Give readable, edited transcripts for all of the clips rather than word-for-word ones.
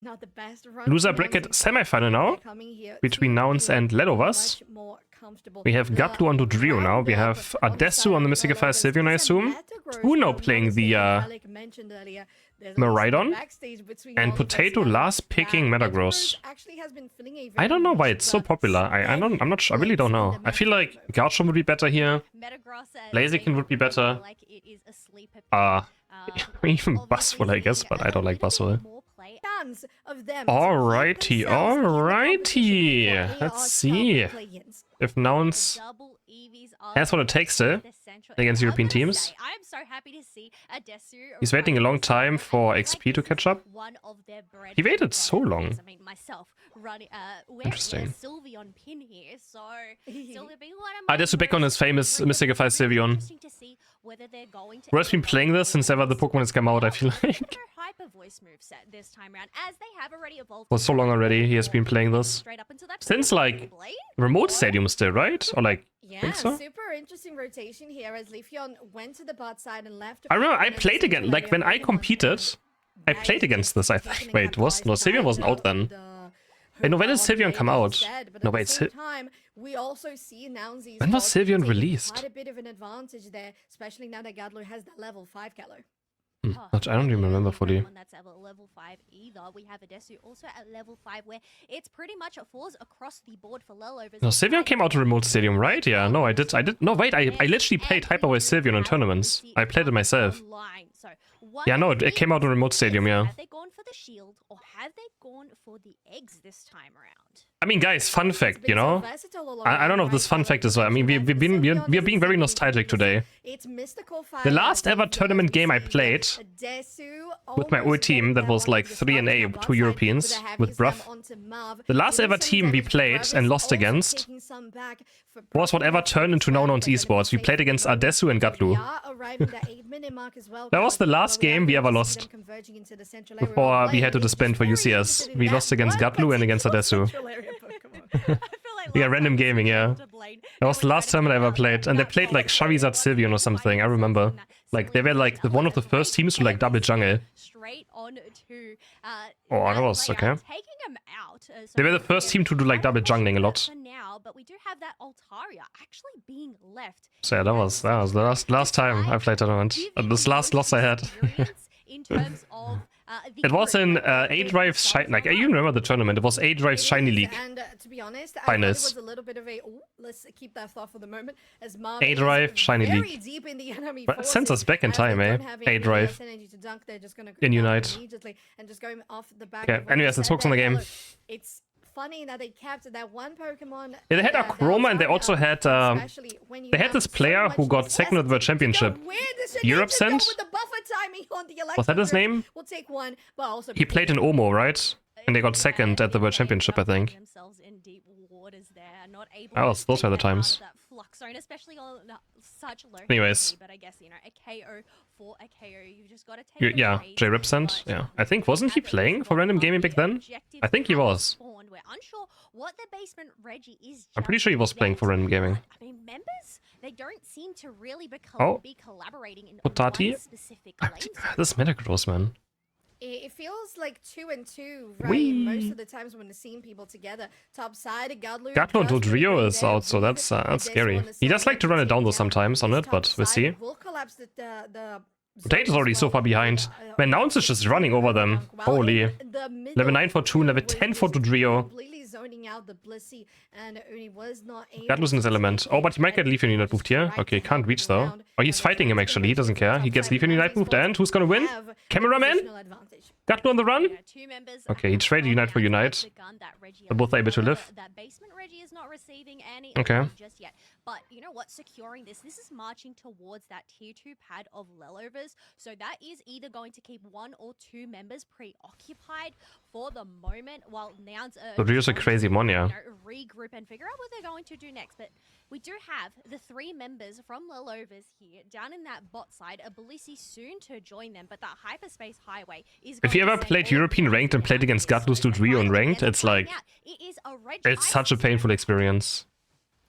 Not the best run Loser for bracket Nouns. semi-final now They're coming here between to Nouns feel and Lelloversss. much more comfortable. We have The Gatlu on Dodrio now. We roundup have on the Adesu side on the of Mystical Lelloversss Savion, I is a assume. Metagross Two now round. playing Not the Alec mentioned earlier. There's a Miraidon. backstage between And all of us Potato now. last picking That Metagross. actually has been feeling a I don't very know why much it's so the popular. I'm not sure. I really don't know. I feel like Garchomp would be better here. Blaziken would be better. Even Buzzwole, I guess, but I don't like Buzzwole. Alrighty, alrighty. Let's see if Nouns has what it takes to against European teams. He's waiting a long time for XP to catch up. He waited so long. Interesting. Adesu back on his famous Mystical Sylveon. Who's been playing this since ever the Pokemon has come out, I feel like. For so long already, he has been playing this. Since, like, Remote Stadium still, right? Or, like, yeah, think so? Super interesting rotation here as Leafeon went to the bot side and left. I remember I played again, like, when I competed, I played against this, I think. Wait, no, Sylveon wasn't out then. Wait, no, when did Sylveon come out? No, wait, we also see Nouns Esports when was Sylveon taking released? quite a bit of an advantage there, especially now that Gadlu has that level 5 Gallo. I don't even remember fully. That's at level 5 either. We have Adesu also at level 5, where it's pretty much falls across the board for Lelloversss. No, Sylveon came out to Remote Stadium, right? Yeah, no, I did. No, wait, I literally played Hyper Wave Sylveon in tournaments. I played it myself. Yeah, no, it came out to Remote Stadium, yeah. Have they gone for the shield or have they gone for the eggs this time around? I mean, guys, fun fact, you know? I don't know if this fun fact is well. I mean, we're being very nostalgic today. The last ever tournament game I played with my old team that was like 3-A, 2 Europeans with Bruff. The last ever team we played and lost against was whatever turned into Nouns Esports. We played against Adesu and Gatlu. That was the last game we ever lost before we had to disband for UCS. We lost against Gatlu and against Adesu. Yeah, random gaming, yeah. That was the last tournament I ever played. And they played like Charizard Sylveon or something, I remember. Like, they were like one of the first teams to like double jungle. Oh, that was okay. They were the first team to do like double jungling a lot. So yeah, that was the last time I played tournament. This last loss I had. It was in A-Drive's Shiny... Like, you remember the tournament. It was A-Drive's Shiny League. And to be honest, I Finals. thought it was a little bit of a... Ooh, let's keep that thought for the moment. As Marv A-Drive, is Shiny very League. deep in the enemy But forces, sends us back in as time, they eh? don't have any A-Drive. less energy to dunk, they're just gonna In go Unite. immediately and just going off the back Okay, of what anyways, you let's said focus on the there. game. Look, it's funny that they kept that one Pokemon. Yeah, they had that Akroma and they also had... especially when you they had have this so player much who got second at the World necessity to go Championship. where the Shinichi Europe go sent? with the buffer timing on the Was that his Electro name? We'll take one, but also He played in Omo, right? And they got second at the World Championship, I think. Those were the times. Anyways. But I guess, you know, a KO for a KO, you've just got to take Yeah, J-Rip sent. Yeah. I think, wasn't he playing for Random Gaming back then? I think he was. We're unsure what the basement Reggie is. I'm pretty sure he was playing for Random Gaming. I mean, members, they don't seem to really be collaborating in Potati? one specific lane. This Metagross, man. It feels like 2 and 2, right? Whee! Most of the times when we're seeing people together. Top side, Gadlu. Gatlo and Dodrio is out, so that's scary. He does like to run it down though sometimes on it, but we'll see. Potato's already so far behind. Man, Nouns is just running over them. Holy. Level 9 for 2, level 10 for Dodrio. Gat losing his element. Oh, but he might get Leafeon Unite moved here. Okay, can't reach though. Oh, he's fighting him actually. He doesn't care. He gets Leafeon Unite moved, and who's gonna win? Cameraman? Gatlo on the run? Okay, he traded Unite for Unite. They're both able to live. Okay. Just yet. But you know what? Securing this is marching towards that tier 2 pad of Lelloversss. So that is either going to keep 1 or 2 members preoccupied for the moment, while Nouns Dodrio's a crazy one, yeah. Regroup and figure out what they're going to do next. But we do have the 3 members from Lelloversss here down in that bot side. Ability soon to join them, but that hyperspace highway is. If you ever played European ranked and played against Gatlu's Dodrio in ranked, it's like it's such a painful experience.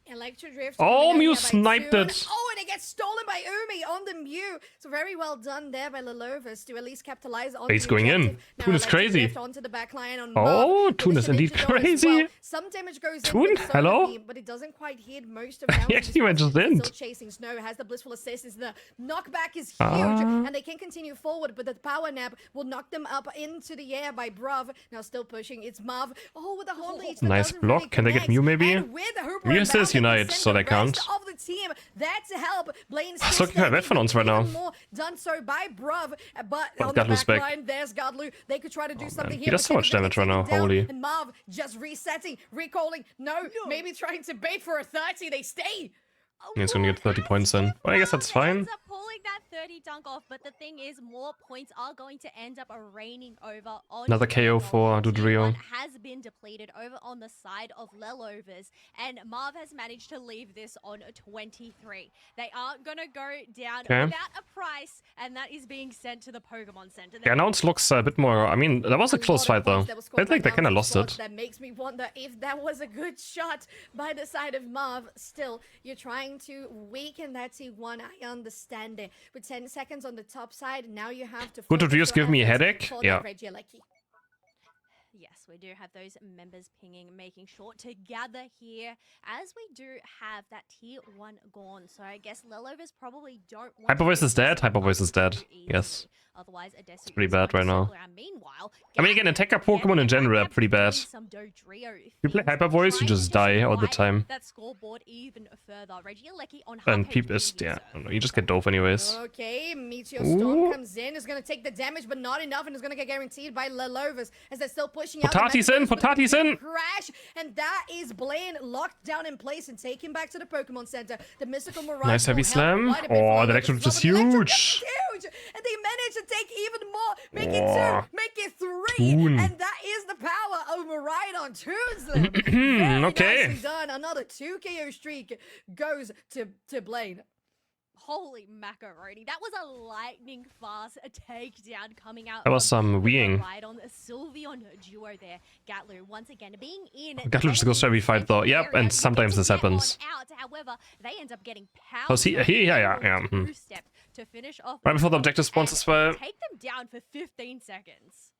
Electro Drift Oh, Mew sniped it. Oh, and it gets stolen by Umi on the Mew. So very well done there by Lelloversss to at least capitalize on He's the going in. objective. Now Toon is crazy. onto the back line on Oh, Marv. Toon is indeed crazy. Well. Some damage goes Toon, in with the hello? beam, but it doesn't quite hit most of He actually went just in. Still chasing Snow, has the blissful assist. The knockback is huge, and they can continue forward, but the power nap will knock them up into the air by Bruv. Now still pushing, it's Marv. Oh, with the hold lead. Nice block. Can they get Mew maybe? UCS Unite, so they count. Of the team, that's help. Blaine So kein Wert von uns right now. Done so by Bruv, but on the Gadlu's back back. line, there's Gadlu. They could try to do something He here. does so much damage right now. Holy. And Marv just resetting, recalling. No, maybe trying to bait for a 30. They stay. He's gonna get 30 points in. Well, I guess that's fine. Ends up pulling that 30 dunk off, but the thing is, more points are going to end up raining over on Another KO for Dodrio. has been depleted over on the side of Lelloversss, and Marv has managed to leave this on 23. They aren't gonna go down without a price, and that is being sent to the Pokemon Center. Yeah, now it looks a bit more. I mean, that was a close fight though. I think they kind of lost it. That makes me wonder if that was a good shot by the side of Marv. Still, you're trying to weaken that T1. I understand it. With 10 seconds on the top side, now you have to. Good reviews give me a headache. Yeah. Yes, we do have those members pinging, making sure to gather here, as we do have that tier 1 gone. So I guess Lelloversss probably don't want Hyper Voice is dead. Hyper Voice is dead. Yes. Otherwise, It's pretty bad right now. Meanwhile, I mean, again, attacker Pokemon in general are pretty bad. If you play Hyper Voice, you just die all the time. That scoreboard even further. And Peep is, yeah, I don't know, you just get dove anyways. Okay, Meteor Storm comes in, is going to take the damage, but not enough, and is going to get guaranteed by Lelloversss as they're still pushing out. Potati's in, Potati's in! Crash, and that is Blaine locked down in place and taken back to the Pokemon Center. The Mystical Mirage. Nice heavy slam. Oh, the electric is huge. Huge, and they managed to take even more. Make it 2, make it 3, Toon. and that is the power of Maridon Toonslam. Okay. Nicely done. Another 2 KO streak goes to Blaine. Holy macaroni. That was a lightning fast takedown coming out. That was some weeing. Right on the Sylveon duo there. Gatlu once again being in. Gatlu just goes to every fight though. Yep, and sometimes this happens. However, they end up getting power. Oh, yeah. Step to finish off. Right before the objective spawns as well. Take them down for 15 seconds.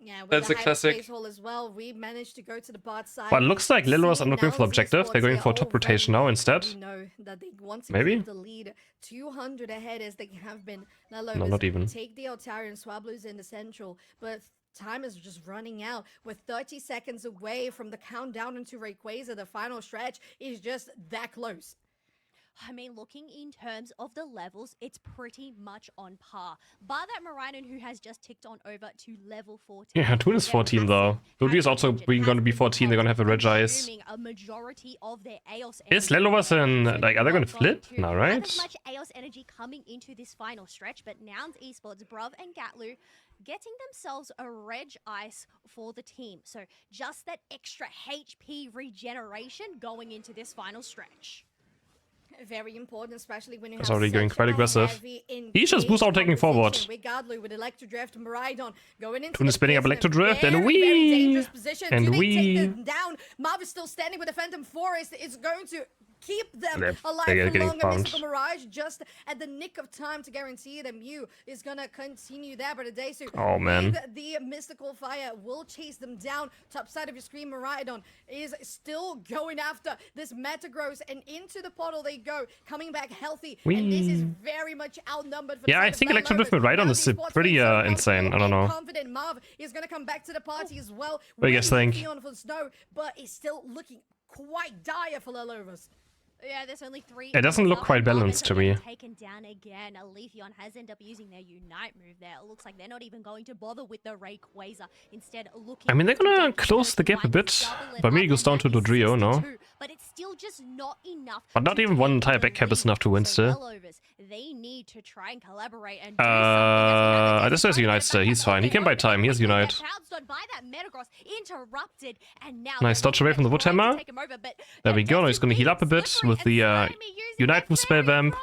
Yeah, with that's a classic. As well, we managed to go to the bot side. But it looks like Lelloversss are not going for the objective. They're going for a top rotation now instead. Know that they want to Maybe? keep the lead 200 ahead as they have been. No, not even. Take the Altarian Swablu's in the central, but time is just running out. With 30 seconds away from the countdown into Rayquaza, the final stretch is just that close. I mean, looking in terms of the levels, it's pretty much on par. Bar that Maridon, who has just ticked on over to level 14. Yeah, Toon is 14 though. Dodrio is also going to be 14. They're going to have a Regice. A majority of their Aeos Is Lelloversss in, like, are they going to flip? No, right? Not as much Aeos energy coming into this final stretch, but Nouns Esports, Bruv and Gatlu getting themselves a Reg Ice for the team. So just that extra HP regeneration going into this final stretch. Very important, especially when you That's have already going quite aggressive. He's just boost out taking forward. With Electro Drift, Maridon going into Toon is spinning up Electro Drift, and and we take them down. Marv is still standing with the Phantom Forest. It's going to keep them alive for longer. Mystical Mirage just at the nick of time to guarantee that Mew is gonna continue there, but Adesu, oh man, the Mystical Fire will chase them down. Top side of your screen, Maridon is still going after this Metagross, and into the portal they go, coming back healthy, and this is very much outnumbered. Yeah, I think Electro Drift with Maridon is pretty insane. I don't know. Confident Marv is gonna come back to the party as well. What do you guys think? For Snow, but it's still looking quite dire for Lelloversss. Yeah, there's only 3. It doesn't look quite balanced to me. Taken down again. Leafeon has ended up using their Unite move there. It looks like they're not even going to bother with the Rayquaza. Instead, looking. I mean, they're gonna close the gap a bit. But maybe it goes down to Dodrio, no? But it's still just not enough. But not even one entire back cap is enough to win still. They need to try and collaborate and do something. This is Unite still. He's fine. He can buy time. He has Unite. By that Metagross, interrupted, and now nice dodge away from the Woodhammer. There we go. Now he's gonna heal up a bit with the Unite with Spell Vamp.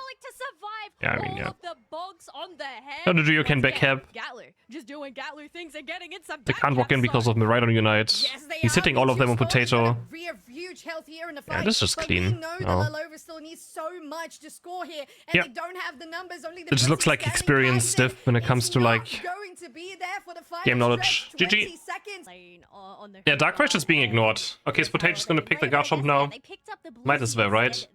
Yeah, I mean, yeah. All of the bogs on the head. How did you can backhab? Gatlu just doing Gatlu things and getting in some. They can't walk in because of Miraidon Unite. Yes, He's hitting all of them on Potato. Yeah, this is clean. We know Oh. that Lelloversss still needs so much to score here, and Yep. they don't have the numbers. Only the It just looks like experienced stiff when it comes to like going to be there for the game knowledge. stretch, 20 GG. seconds. Yeah, Dark Rage is being ignored. Okay, is Potato's gonna pick the Garchomp now? Might as well, right?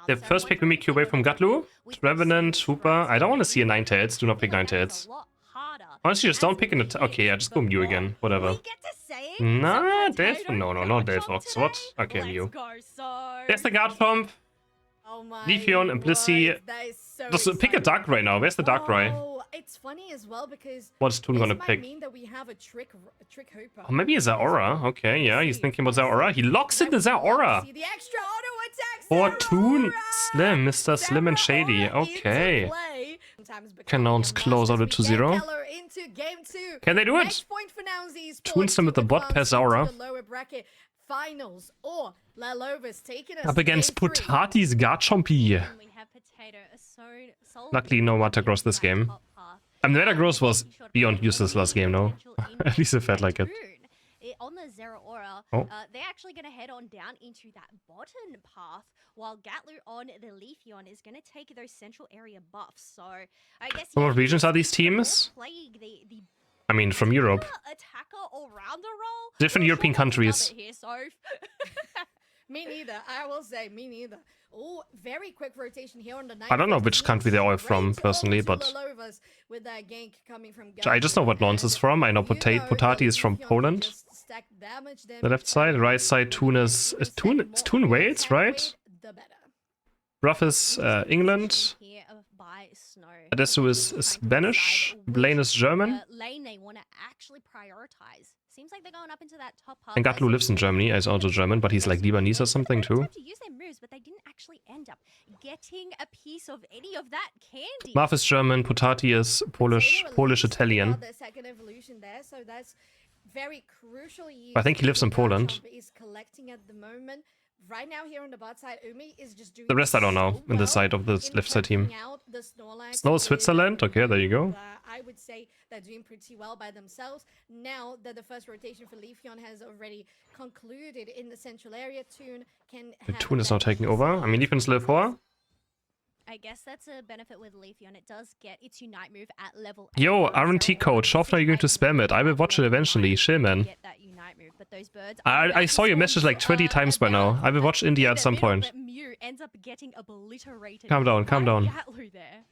They first pick Mimikyu away from Gatlu. Revenant, Hooper. I don't want to see a Ninetales. Do not pick Ninetales. Honestly, just don't pick an attack. Okay, yeah, just go Mew again. Whatever. Nah, Delph. No, no, Delphox. What? Okay, Mew. There's the Garchomp. Oh my Leafeon and Blissey. word, that is so Just pick a exciting. Darkrai now. Where's the Darkrai? Oh, it's funny as well because What's Toon gonna this might pick? mean that we have a trick Hooper. Oh, maybe it's Zaora. Okay, yeah, he's thinking about Zaora. He locks in the Zaora. See the extra auto attack. For Toon Zaora! Slim, Mr. Slim and Shady. Zaora into Okay. play. Canons close out to 0. Into game 2. Can they do it? Next point for Nouns Esports Toon Slim with the to bot advance pass Zaora. into the lower bracket finals, or Lelloversss taking us Up against game 3. Potati's Garchompy. Luckily, no Metagross this game. I mean, Metagross was beyond useless last game, no? At least it felt like it. On the Zero Aura, Oh. they're actually going to head on down into that bottom path, while Gatlu on the Leafeon is going to take those central area buffs. So I guess From what regions are these teams? Plague the I mean, from Europe. attacker all-rounder role. Different Not European sure what we dub countries. it here, Soph. Me neither. I will say, me neither. Oh, very quick rotation here on the I don't know which country they're all from, Straight personally, over but to Lelloversss with that gank coming from I just know what Lons is from. I know Potati is from Poland. The left side, the right side, Toon is Toon Wales, right? The better. Ruff is England. Here by Snow. Adesu is Spanish. Blaine is German. Lane they want to actually prioritize. Seems like they're going up into that top half. And Gatlu lives in Germany. He's also German, but he's like Lebanese or something too. To use their moves, but they didn't actually end up getting a piece of any of that candy. Marv is German. Potati is Polish Italian. The second evolution there, so that's very crucial. I think he lives in Poland. Is collecting at the moment. Right now here on the bot side, Umi is just doing The rest I don't know so in the well side of the in left side team. helping out the Snorlax Snow with, Switzerland. Okay, there you go. I would say they're doing pretty well by themselves. Now that the first rotation for Leafeon has already concluded in the central area, Toon can The have Toon is that now taking piece over. I mean, Leafeon's level 4. I guess that's a benefit with Leafeon. It does get its Unite move at level 8. Yo, RNT code. Schaffner, are you going to spam it? I will watch it eventually. Chill, man. Get that Unite move, but those birds I saw your message like 20 times by now. I will watch India at some point. Mew ends up getting obliterated. Calm down, calm by down. Gatlu there.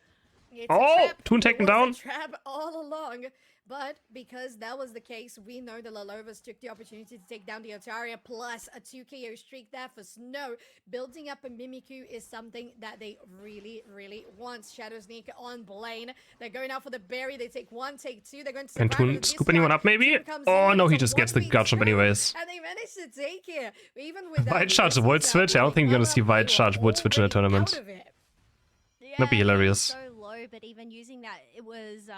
It's a Oh, trap. Toon It taken was a down. trap all along. But because that was the case, we know that Lelloversss took the opportunity to take down the Altaria plus a 2 KO streak there for Snow. Building up a Mimikyu is something that they really, really want. Shadow Sneak on Blaine. They're going out for the berry. They take 1, take 2. They're going to Can Toon scoop anyone up maybe? Oh no, he just gets the Garchomp anyways. And they managed to take it. Even with Wild Charge Volt Switch? I don't think you're gonna see Wild Charge Volt Switch in a tournament. Yeah, That'd be hilarious. So low, but even using that, it was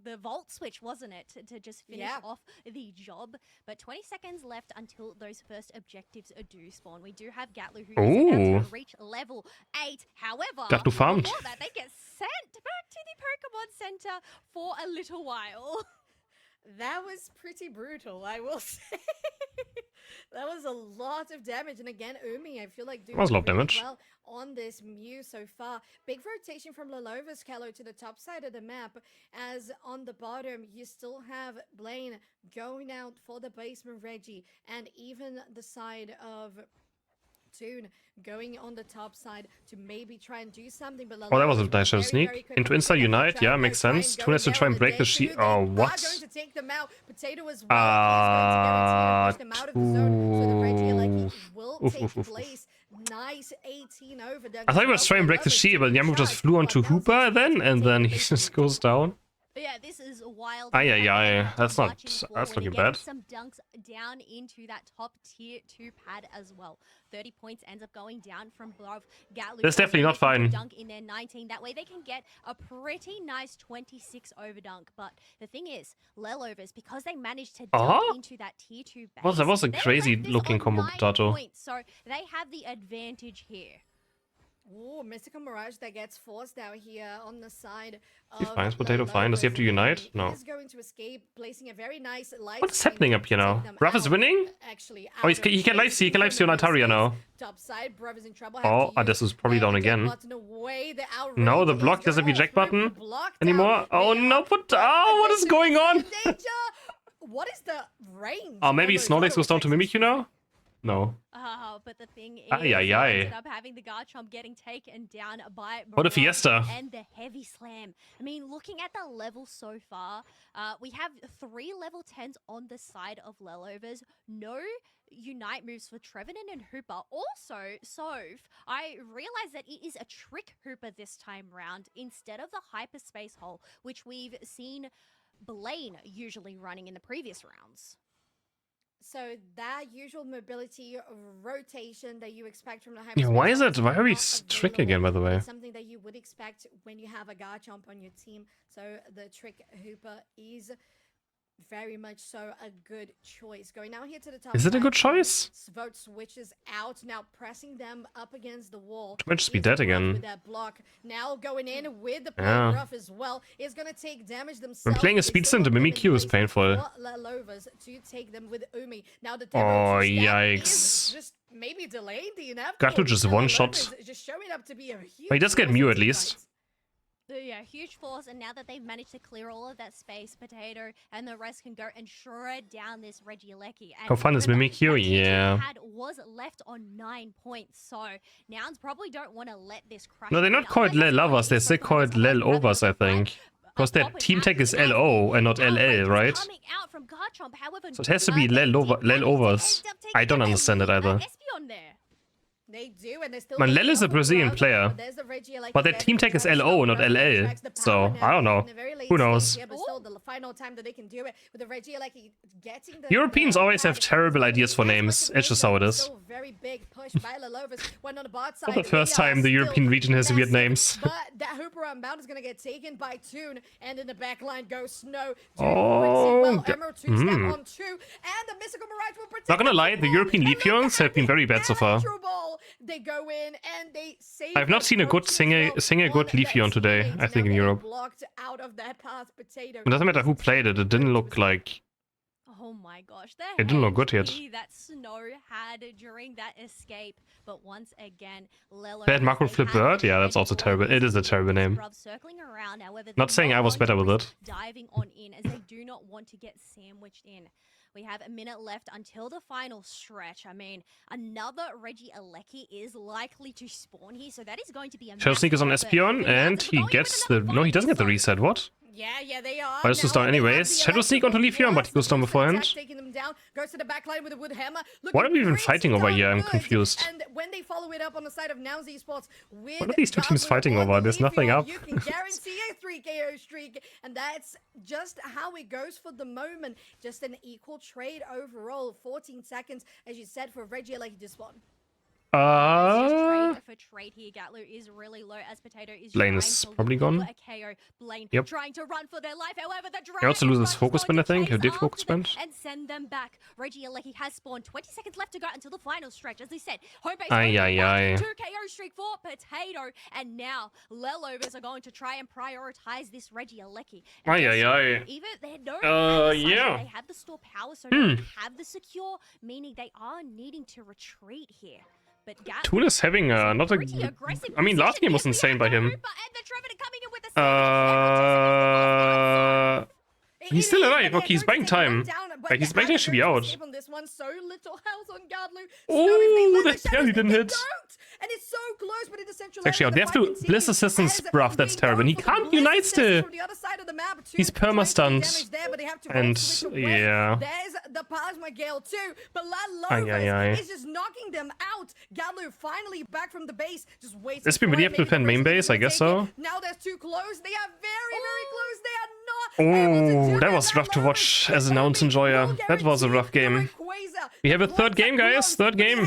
the Volt Switch, wasn't it, to just finish off the job. But 20 seconds left until those first objectives do spawn. We do have Gatlu who is about to reach level 8. However, Gatlu farmed. before that, they get sent back to the Pokemon Center for a little while. That was pretty brutal, I will say. That was a lot of damage. And again, Umi, I feel like doing That was a lot of really damage. well on this Mew so far. Big rotation from Lelloversss, Kello, to the top side of the map. As on the bottom, you still have Blaine going out for the basement Reggie. And even the side of Toon going on the top side to maybe try and do something. But Oh, that was a nice Shadow Sneak. Into Insta Unite, yeah, makes sense. Toon has to try and break the sheet. Oh, what? Potato as well. He's going to guarantee push them out of the zone. So the Reggie like will take place. Nice 18 over them. I thought he was trying to break the shield, but Yamu just flew onto Hooper then, and then he just goes down. But yeah, this is wild. That's not. Marching That's forward looking and bad. getting some dunks down into that top tier 2 pad as well. 30 points ends up going down from above Gatlu. That's definitely not fine. Dunk in their 19. That way they can get a pretty nice 26 over dunk. But the thing is, Lelloversss, because they managed to dunk into that tier 2 base. Well, that was a they crazy left this looking on combo, 9 Potato. points, so they have the advantage here. Ooh, Mystical Mirage that gets forced out here on the side He of finds Potato fine. Does he have to unite? No. He's going to escape, placing a very nice light. What is happening up here now? Bruv is winning? Actually, Oh, he can live see. He can live see on Ataria now. Top side, Bruv is in trouble. Oh, this is probably down again. No, the block doesn't have eject button anymore. Oh no, what is going on? What is the range? Oh, maybe Snorlax goes down to Mimikyu now? No. But the thing is, ended up having the Garchomp getting taken down by What a fiesta. and the heavy slam. I mean, looking at the level so far, we have 3 level 10s on the side of Lelloversss. No Unite moves for Trevenant and Hooper. Also, Soph, I realized that it is a trick Hooper this time round instead of the hyperspace hole, which we've seen Blaine usually running in the previous rounds. So that usual mobility rotation that you expect from the Yeah, why is it? Why are we trick again, by the way? Something that you would expect when you have a Garchomp on your team. So the trick Hooper is very much so a good choice. Going now here to the top. Is it a good choice? Vote switches out, now pressing them up against the wall. Might just be dead again. With that block. Now going in with the rough as well. Is going to take damage themselves. When playing a speed sim, the Mimikyu is painful. Lelloversss to take them with Umi. Now the oh, yikes. Just maybe delayed the inevitable. Got to just one shot. Just showing up to be a huge he does get Mew at least. Yeah, huge force, and now that they've managed to clear all of that space, Potato and the rest can go and shred down this Regieleki. How fun is Mimikyu? Yeah. Was left on 9 points, so Nouns probably don't want to let this crash. No, they're not called Lelloversss, they're still called Lelloversss, I think. Because their team tag is LO and not LL, right? So it has to be Lelloversss. I don't understand it either. They do, and still Lel is a Brazilian player, but their team tag is LO, not LL. So, I don't know. Who knows? Europeans always have terrible ideas for names. It's just how it is. For the first time, the European region has weird names. But that Hooper unbound is going to get taken by Toon, and in the back line goes Snow. Oh, not gonna lie, the European Leafeons have been very bad so far. They go in and they save. I've not seen a good single good Leafeon today, I think, in Europe. Out of that path, Potato. It doesn't matter who played it, it didn't look like... Oh my gosh, it didn't look good yet. That Snow had during that escape, but once again, Bad Macro Flip Bird? Yeah, that's also terrible. It is a terrible name. Not saying I was better with it. Diving on in as they do not want to get sandwiched in. We have a minute left until the final stretch. I mean, another Regieleki is likely to spawn here, so that is going to be a Shadow Sneak is on Espeon, and he gets the... No, he doesn't get the reset. What? Yeah, they are. Oh, this was down anyways. Shadow Sneak onto Leafeon, but he goes down beforehand. What are we even fighting over here? I'm confused. And when they follow it up on the side of Nouns Esports with what are these two teams fighting over? There's nothing up. You can guarantee a 3 KO streak, and that's just how it goes for the moment. Just an equal trade overall. 14 seconds, as you said, for Regieleki to spawn. Trade here. Gatlu is really low as Potato is Blaine is probably gone. A KO. Blaine trying to run for their life. However, the he also loses focus spin, I think. He did focus spin. And send them back. Regieleki has spawned. 20 seconds left to go until the final stretch. As they said, home base 2 KO streak for Potato. And now Lelloversss are going to try and prioritize this Regieleki. Even they don't they have the store power, so they have the secure, meaning they are needing to retreat here. Toon is having not a... I mean, last game was insane by him. He's still alive. Okay, he's buying time. Like, his buying time should be out. Oh, that barely didn't hit. And it's so close, but in the central actually out. They have to Bliss Assistance, bruv, that's terrible. And he can't unite still. He's perma-stunned. And, yeah. There's the Plasma Gale too, but Lelloversss is just knocking them out. Gatlu finally back from the base, just waiting. This would have to defend main base, I guess so. Now they're too close. They are very, very close. They are not. Oh, that was rough to watch as a Nouns enjoyer. That was a rough game. We have a third game, guys. Third game.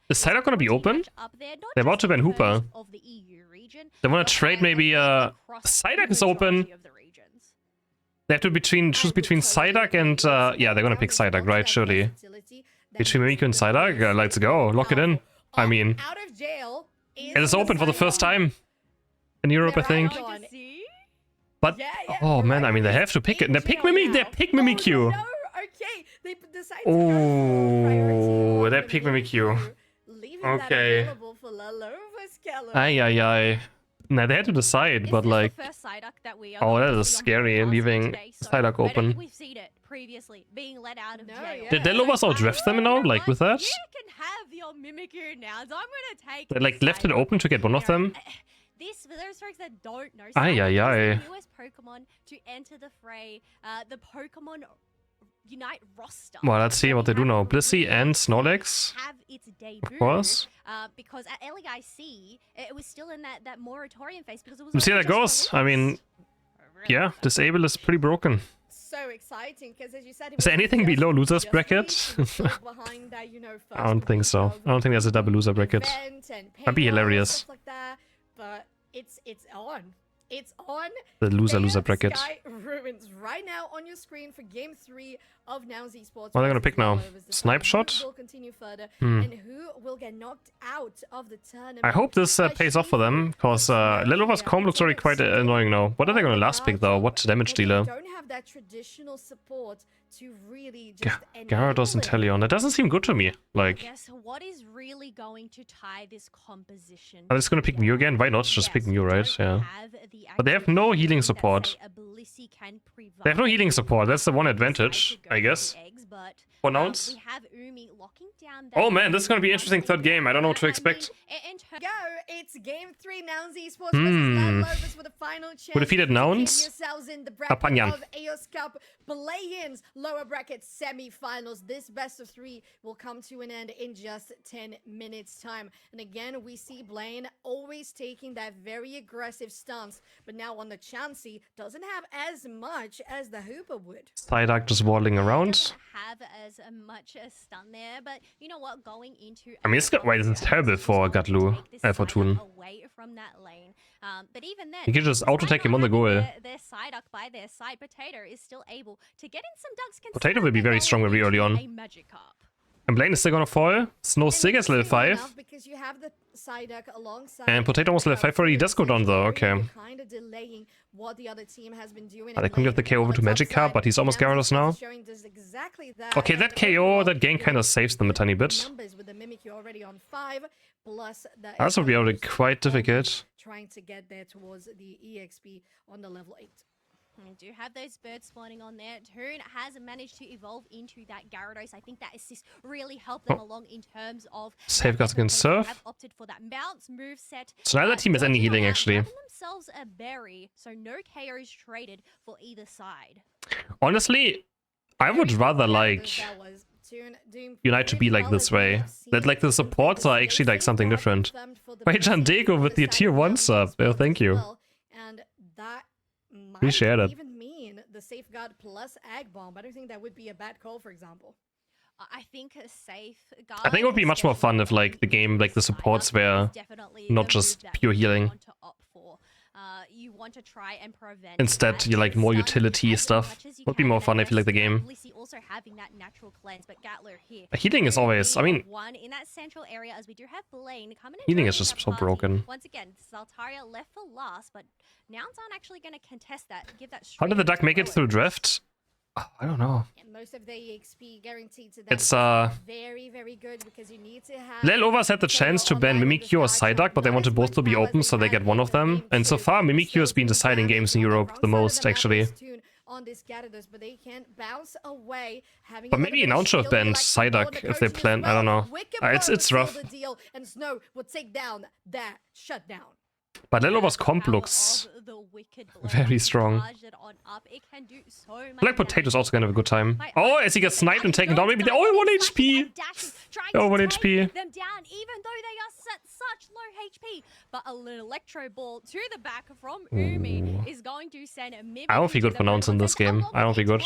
Is Psyduck gonna be open? They're about to ban Hooper. They wanna trade maybe Psyduck is open. They have to choose between Psyduck and yeah, they're gonna pick Psyduck, right? Surely. Between Mimikyu and Psyduck? Let's go. Lock it in. I mean, out of jail. It is open for the first time in Europe, I think. But oh man, I mean, they have to pick it. They pick Mimikyu. No, okay. They decide to Oh, they pick Mimikyu. Okay. Ay, ay, ay. Nah, they had to decide, but like, oh, that is scary, leaving Psyduck open. We've seen it previously, being let out of jail. Did Lelloversss outdraft them now, like with that? You can have your Mimikyu now, so I'm gonna take. They like left it open to get one of them. This, for those folks that don't know, Ay, ay, ay. the newest Pokemon to enter the fray, the Pokemon Unite roster. Well, let's see what they do now. Blissey and Snorlax, have its debut, of course. Because at LEIC, it was still in that moratorium phase because it was. We'll see how that goes. I mean, yeah, Disable is pretty broken. So exciting, because as you said, is there anything below loser's bracket? I don't think so. I don't think there's a double loser bracket. That'd be hilarious. Like that, but it's on. It's on. The loser bracket. Sky Ruins right now on your screen for Game 3 of Nouns Esports. What are they gonna pick now? Snipe shot? Will continue further, and who will get knocked out of the tournament? I hope this pays off for them, because Lelloversss comb looks already quite annoying now. What are they gonna last pick though? What damage dealer? Don't have that traditional support to really just Gyarados and Teleon. That doesn't seem good to me. Like, yes, what is really going to tie this composition? Are they just gonna pick Mew again? Why not just pick Mew, right? Yeah. But they have no healing support. They have no healing support. That's the one advantage, I guess. For Nouns. Oh man, this is gonna be an interesting third game. I don't know what to expect. Go! It's Game 3 Nouns Esports versus Lelloversss for the final chance. Who defeated Nouns? Yourselves in the bracket of Aeos Cup play-ins, lower bracket semi-finals. This best of 3 will come to an end in just 10 minutes time. And again, we see Blaine always taking that very aggressive stance, but now on the Chansey doesn't have as much as the Hooper would. Psyduck just waddling around. Have as much a stun there, but you know what, going into I mean, wait, this is terrible for Gatlu, for Toon. Away from that lane. But even then, you can just auto-take him on the goal. Their Psyduck by their side. Potato is still able to get in some ducks. Potato will be very strong very early on. And Blaine is still gonna fall. Snow still gets level 5. Because you have the Psyduck alongside and Potato almost level 5 already. He does go down though, okay. Kind of delaying what the other team has been doing. They couldn't get the KO over to Magikarp, but he's almost Gyarados now. Okay, that KO, that gank kind of saves them a tiny bit. That's would be already quite difficult. Trying to get there towards the EXP on the level 8. We do have those birds spawning on there. Toon has managed to evolve into that Gyarados. I think that assist really helped them along in terms of safeguards against Surf. Have opted for that bounce move set. So neither team has any healing actually. Themselves a berry, so no KOs traded for either side. Honestly, I would rather like Unite to be like this way. That like the supports are actually like something different. Wait, Jandego with the tier 1 sub. Oh, thank you. And that appreciate it. Even mean the safeguard plus Egg Bomb. I don't think that would be a bad call, for example. I think a safeguard. I think it would be much more fun if like the game, like the supports were not just pure healing. You want to try and prevent instead, you like more utility stuff. Would be more fun if you like the game. Also having that natural cleanse, but Gatler here. Healing is always, I mean, one in that central area as we do have Blaine coming in. Healing is just so broken. Once again, Saltaria left for last, but Nouns aren't actually going to contest that. Give that. How did the duck make it through drift? Oh, I don't know. And most of the EXP guaranteed to them. It's very, very good because you need to have. Lelloversss had the chance to ban Mimikyu or Psyduck, but they wanted both to be open, so they get one of them. And so far, Mimikyu has been deciding games in Europe the most, actually. On this Gyarados, but they can't bounce away. But maybe Nouns should have banned Psyduck if they plan. I don't know. It's rough. And Snow would take down that shutdown. But Lelloversss comp looks very strong. I like Potato's also kind of a good time. Oh, as he gets sniped and taken down, maybe they're all 1 HP. Oh, 1 HP. Them down, even though they are set such low HP. But a little electro ball to the back from Umi is going to send a Mimic. I don't feel good for Nouns in this game. I don't feel good.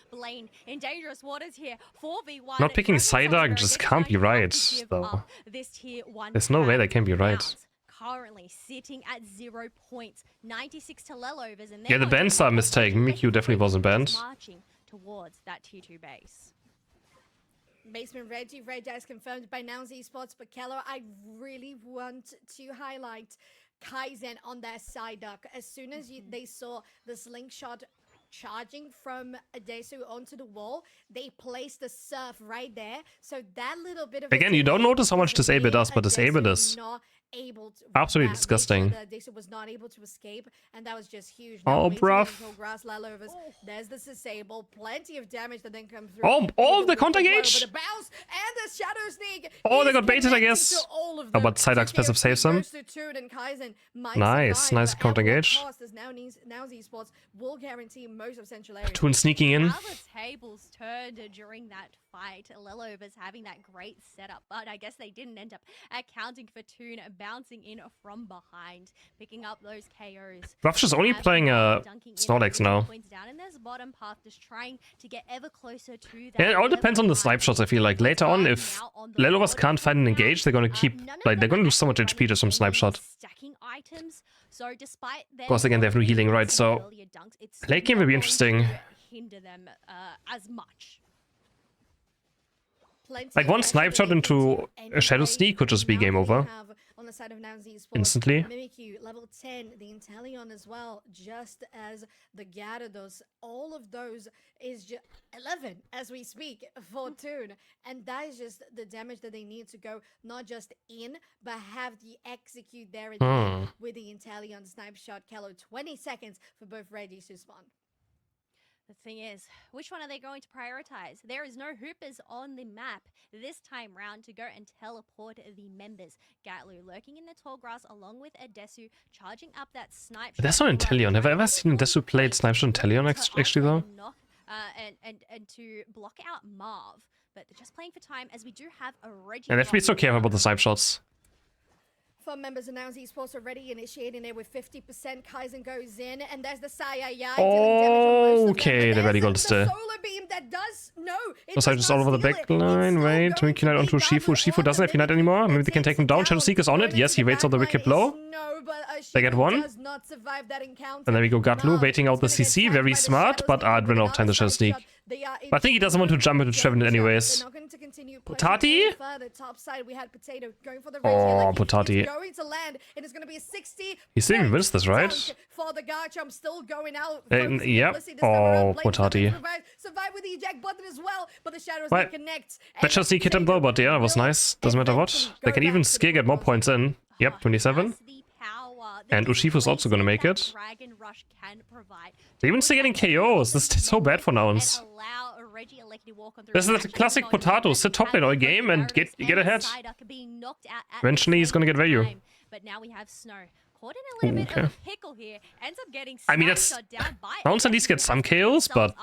Blaine in dangerous waters here. 4v1. Not picking Psyduck just can't be right, though. There's no way that can be right. Currently sitting at 0 points, 96 to Lelloversss, and yeah, the bans are a mistake. Mimikyu definitely wasn't banned. Marching towards that tier 2 base. Basement Reggie, Red is confirmed by Nouns Esports, but Keller, I really want to highlight Kaizen on their side duck. As soon as they saw the slingshot charging from Adesu onto the wall, they placed the surf right there. So that little bit of... Again, you don't notice how much Disable does, but Disable is absolutely disgusting. Adesu was not able to escape, and that was just huge. Oh, bruv. Lelloversss. There's the Disable. Plenty of damage that then comes through. Oh, the counter gauge! But the bounce and the Shadow Sneak. Oh, they got baited, I guess. Oh, but Psyduck's passive saves them. Nice counter gauge. Nouns Esports will guarantee most of Central Area. Toon sneaking in. How the tables turned during that fight. Lelloversss having that great setup, but I guess they didn't end up accounting for Toon bouncing in from behind, picking up those KOs. Ruff's just only playing Snorlax now. Down in this bottom path, just trying to get ever closer to that. Yeah, it all depends on the snipe shots, I feel like. Later on, if Lelloversss can't find an engage, they're gonna keep, like, they're gonna lose so much HP just from snipe shot. Stacking items. So despite of course, again, they have no healing, right? So late game will be interesting. Hinder them as much. Like one snipe shot into a Shadow Sneak could just be game over. On the side of Nouns Esports, instantly. Mimikyu, level 10, the Inteleon as well, just as the Gyarados. All of those is just 11 as we speak for Toon. And that is just the damage that they need to go not just in, but have the execute there and then with the Inteleon snipe shot. Kello, 20 seconds for both Reggies to spawn. The thing is, which one are they going to prioritize? There is no Hoopers on the map this time round to go and teleport the members. Gatlu lurking in the tall grass along with Adesu, charging up that snipe shot. That's not Inteleon. Have I ever seen Adesu played snipe shot Inteleon actually though? And to block out Marv. But they're just playing for time as we do have a Reggie. And they have to be so careful about the snipe shots. For members of Nouns Esports already initiating it with 50%. Kaizen goes in, and there's the Sayaya. Okay, they already got the solar beam that does just all over the back line. Wait, Twink Unite onto Shifu. Shifu doesn't have Unite anymore. Maybe they can take him down. Shadow Seek is on it. Yes, he waits on the wicked blow. They get one. And then we go Gatlu, waiting out the CC. Very smart, but it ran out of time to Shadow Sneak. But I think he doesn't want to jump into Trevenant anyways. Potati? Oh, Potati. He still even wins this, right? Yep. Oh, Potati. Right. That Shadow Sneak hit him though, but yeah, that was nice. Doesn't matter what. They can even skill get more points in. Yep, 27. And Ushifu's also gonna make it. They're even still getting KOs. This is so bad for Nouns. This is a classic potato. Sit top lane all game and get ahead. Eventually he's gonna get value. But now we have Snow. Caught in a little bit of a pickle here. Ends up getting Nouns at least get some KOs, but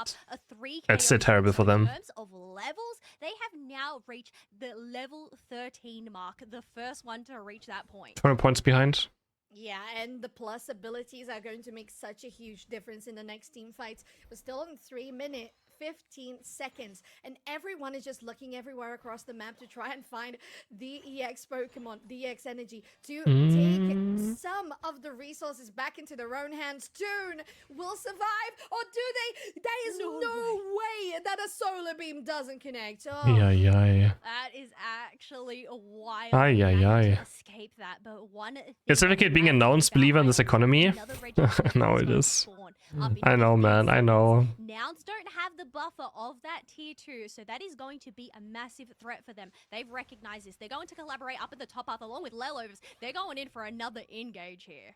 that's still terrible for them. In terms of levels, they have now reached the level 13 mark. The first one to reach that point. 20 points behind. Yeah, and the plus abilities are going to make such a huge difference in the next team fights. We're still on 3 minutes. 15 seconds, and everyone is just looking everywhere across the map to try and find the EX Pokemon, the EX energy, to take some of the resources back into their own hands. Toon will survive, or do they? There is no way that a solar beam doesn't connect. Oh. That is actually a wild to escape that, but one it's like being a Nouns believer in this economy. Now it is. I know, man, I know. Nouns don't have the buffer of that tier 2, so that is going to be a massive threat for them. They've recognized this. They're going to collaborate up at the top path along with Lelloversss. They're going in for another engage here.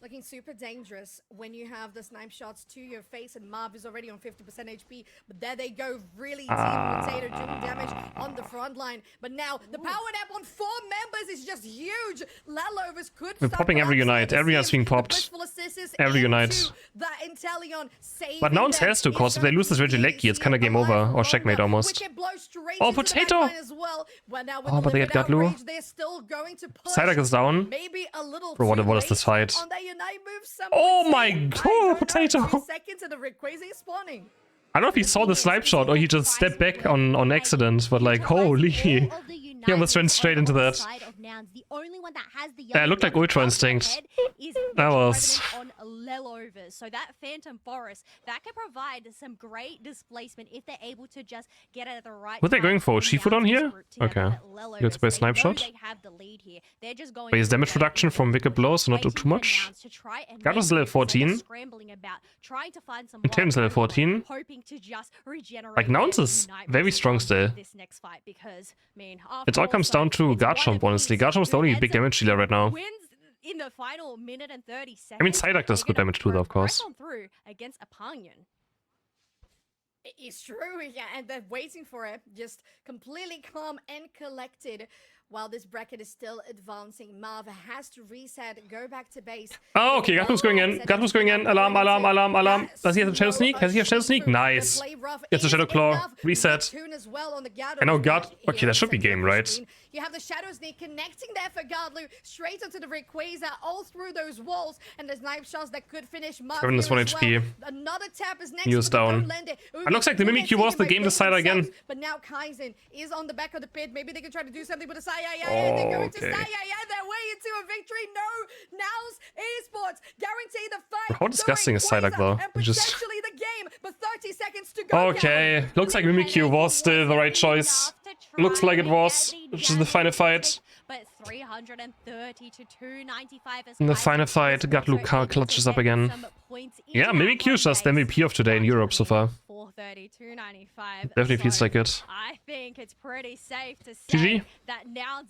Looking super dangerous when you have the snipe shots to your face, and Marv is already on 50% HP. But there they go, really Team Potato doing damage on the front line. But now the power nap on 4 members is just huge. Lelloversss could We're popping every Unite. Every Unite's being popped. Every Unite. But Nouns has to, cause if they lose this Regieleki, it's kind of game over, or checkmate almost. Oh, Potato! Oh, but they get Gatlu. Psyduck is down. Bro, what is this fight? Oh my god, Potato! I don't know if he saw the snipe shot or he just stepped back on accident, but like, holy. He almost went straight into that. It looked like Ultra Instinct. That was... on Lelloversss. So that Phantom Forest, that can provide some great displacement if they're able to just get it at the right What are they going for? Shifu on here? Okay. Gets by Snipe Shot. But his damage reduction from Wicked Blow, so not do too much. Gardo's level 14. And Tame's level 14. Like, Nouns is very strong still. It all comes down to Garchomp, honestly. Garchomp is the only big damage dealer right now. In the final minute and 30 seconds. I mean, Psyduck does good damage too, though, of course. Through against Apanyan. It's true, yeah, and they're waiting for it. Just completely calm and collected while this bracket is still advancing. Marv has to reset, go back to base. Oh, okay, Gatmos going in. Gatmos going in. Alarm, alarm, alarm, alarm. Does he have a Shadow Sneak? Has he a Shadow Sneak? Nice. Gets a Shadow Claw. Reset. I know God. Okay, that should be game, right? You have the Shadow Sneak connecting there for Godlu, straight onto the Rayquaza, all through those walls, and there's knife shots that could finish Marv. 1 HP. Another tap is next. News down. It looks like the Mimikyu was the game decider again. But now Kaizen is on the back of the pit. Maybe they can try to do something with the they're going to their way into a victory. No, Nouns Esports guarantee the fight. How disgusting is Psyduck though? And potentially the game, but 30 seconds to go. Okay, looks like Mimikyu was still the right choice. Looks like it was, which is the final fight. But 330 to 295 in the final fight, Gatlucar clutches up again. Yeah, Mimikyu's just MVP of today in Europe so far. 430, 295. Definitely feels like it. I think it's pretty safe to say GG. that now